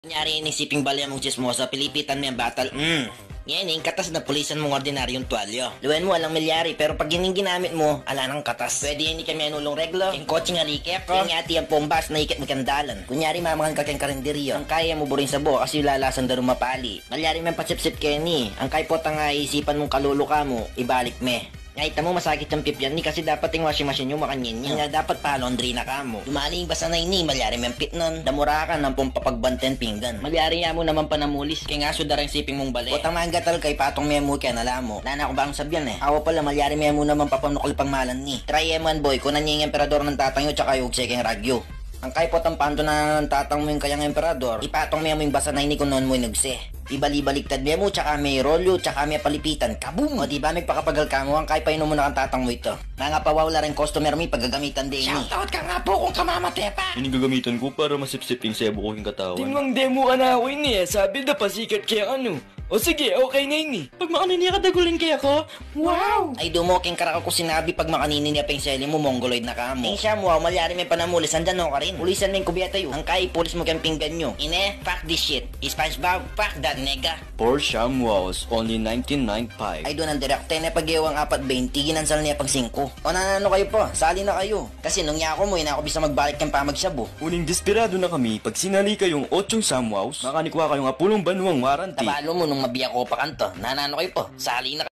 Kunyari inisiping balya mong chismosa, pilipitan mo yung batal. Yan yung katas na pulisan mong ordinaryong tuwalyo. Luwen mo alang milyari, pero pag yun yung ginamit mo, ala ng katas. Pwede yun kami anulong reglo, yung kotse nga rikep, yung ati ang pombas na ikit magandalan. Kunyari mamangan ka kayong karinderyo, ang kaya mo burin sa buo kasi lalasan darong mapali. Malyari men patsip-sip kenny, ang kay potang nga isipan mong kalulu ka mo, ibalik me. Ngayon mo masakit ang pipyan ni kasi dapat yung washing machine yung makanyin niya. Nga dapat pa laundry na ka mo. Dumaling basa na ini, malyari may pitnon. Damura ka ng pumpapagbanten pinggan. Malyari nga mo naman panamulis. Kaya nga sudarang siping mong bali. Potang manggatal kay patong memo kaya nala mo. Lana ko ba ang sabyan eh. Awa pala malyari memo naman papanukol pang malan ni. Try eman boy, kung nanying emperador ng tatang yun tsaka yung sekeng ragyo. Ang kaipot ang panto na ng tatang mo yung kayang emperador, ipatong mo yung basa na ini kung noon mo inugse. Ibali-baliktad mo, tsaka may rolyo, tsaka may palipitan. Kaboom! O diba may pakapagal ka mo, ang kay painom mo na kang tatang mo ito. Mga pawawala rin customer mo pagagamitan din ni. Shoutout ka nga po kung kamamate pa! Yun yung gagamitan ko para masipsip yung sebo ko yung katawan. Timang demo ka na ako ini eh. Sabi na pasikat kaya ano. O sige, okay na ini. Pag makanini ka dagulin kaya ko? Wow! Ay dumoking karaka ko sinabi pag makaninin niya pa yung seli mo, mongoloid na ka mo. Siya mo, malyari may panamulis, andyan ka rin. Ulisan mo yung kubiyata yun. Ang kay, pulis mo kayang pinggan nyo. Ine, fuck this shit. SpongeBob, fuck that nigga. For ShamWows, only 1995. Ay doon ang direkte na pag-iwang 4.20, ginansal niya pag 5. O nanano kayo po, sali na kayo. Kasi nung yako mo, ina ako bisa magbalik kang pamagsabo. Uling desperado na kami pag sinali kayong 8 ShamWows, makanikwa kayong apulong banwang warranty. Tabalo mo nung mabiyak ko pa kanto. Nanano kayo po, sali na